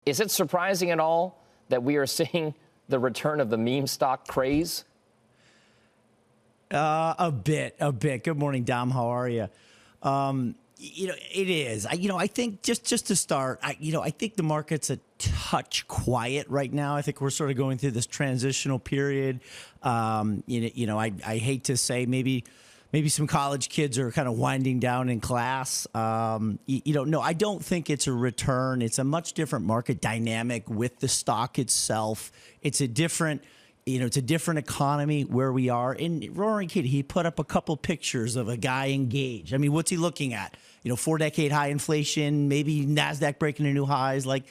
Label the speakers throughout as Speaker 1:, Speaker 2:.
Speaker 1: Is it surprising at all that we are seeing the return of the meme stock craze?
Speaker 2: A bit. Good morning, Dom. How are you? It is. I think just to start, I think the market's a touch quiet right now. I think we're sort of going through this transitional period. I hate to say maybe some college kids are kind of winding down in class. No, I don't think it's a return. It's a much different market dynamic with the stock itself. It's a different economy where we are. And Roaring Kitty, he put up a couple pictures of a guy engaged. I mean, what's he looking at? 4-decade high inflation, maybe NASDAQ breaking new highs. Like,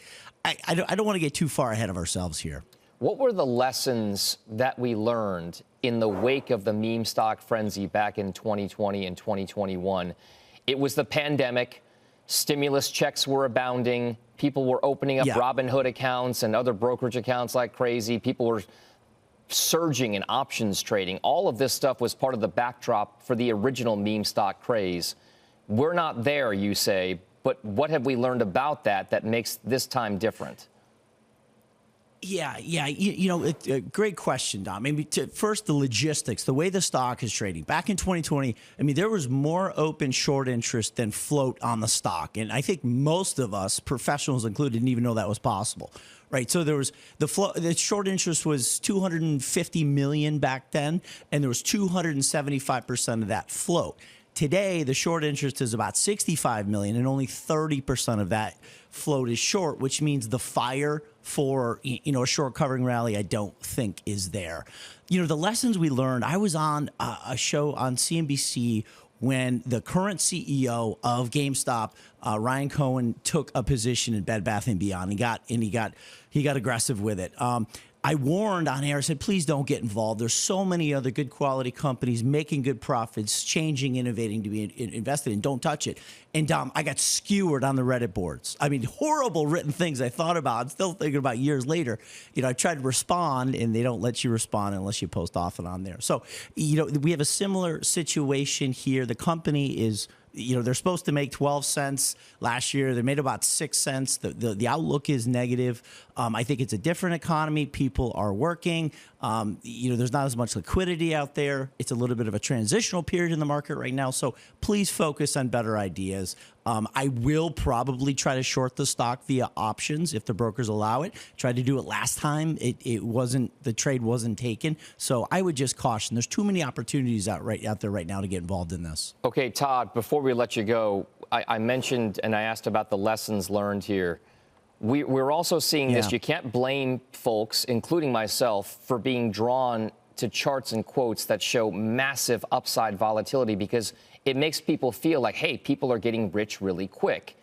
Speaker 2: I don't want to get too far ahead of ourselves here.
Speaker 1: What were the lessons that we learned in the wake of the meme stock frenzy back in 2020 and 2021? It was the pandemic. Stimulus checks were abounding. People were opening up Robinhood accounts and other brokerage accounts like crazy. People were surging in options trading. All of this stuff was part of the backdrop for the original meme stock craze. We're not there, you say, but what have we learned about that makes this time different?
Speaker 2: Yeah. Great question, Dom. First, the logistics, the way the stock is trading. Back in 2020, there was more open short interest than float on the stock. And I think most of us, professionals included, didn't even know that was possible. Right. So there was the short interest was 250 million back then, and there was 275% of that float. Today, the short interest is about 65 million, and only 30% of that float is short, which means the fire for a short covering rally, I don't think is there. The lessons we learned. I was on a show on CNBC when the current CEO of GameStop, Ryan Cohen, took a position in Bed Bath & Beyond. He got aggressive with it. I warned on air, I said, please don't get involved. There's so many other good quality companies making good profits, changing, innovating to be invested in. Don't touch it. And Dom, I got skewered on the Reddit boards. Horrible written things I thought about. I'm still thinking about years later. I tried to respond, and they don't let you respond unless you post often on there. So, we have a similar situation here. The company is, they're supposed to make 12 cents last year. They made about 6 cents. The outlook is negative. I think it's a different economy. People are working. There's not as much liquidity out there. It's a little bit of a transitional period in the market right now. So please focus on better ideas. I will probably try to short the stock via options if the brokers allow it. Tried to do it last time. The trade wasn't taken. So I would just caution. There's too many opportunities out there right now to get involved in this.
Speaker 1: Okay, Todd, before we let you go, I mentioned and I asked about the lessons learned here. We're also seeing this. You can't blame folks, including myself, for being drawn to charts and quotes that show massive upside volatility because it makes people feel like, hey, people are getting rich really quick.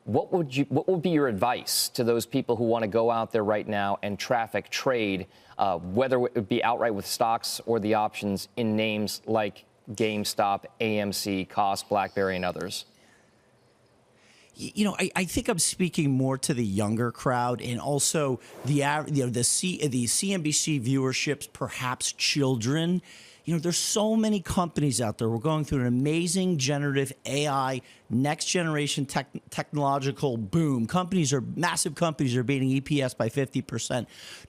Speaker 1: What would be your advice to those people who want to go out there right now and traffic trade, whether it would be outright with stocks or the options in names like GameStop, AMC, Koss, BlackBerry, and others?
Speaker 2: I think I'm speaking more to the younger crowd and also the CNBC viewerships, perhaps children. There's so many companies out there. We're going through an amazing generative AI, next generation technological boom. Massive companies are beating EPS by 50%.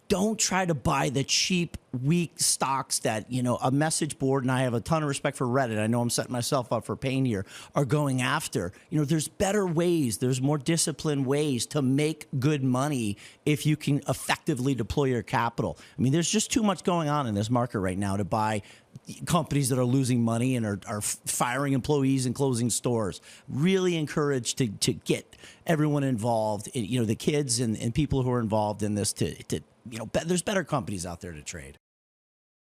Speaker 2: Don't try to buy the cheap, weak stocks that, a message board, and I have a ton of respect for Reddit. I know I'm setting myself up for pain here, are going after. There's better ways. There's more disciplined ways to make good money if you can effectively deploy your capital. There's just too much going on in this market right now to buy companies that are losing money and are firing employees and closing stores. Really encouraged to get everyone involved, the kids and people who are involved in this to there's better companies out there to trade.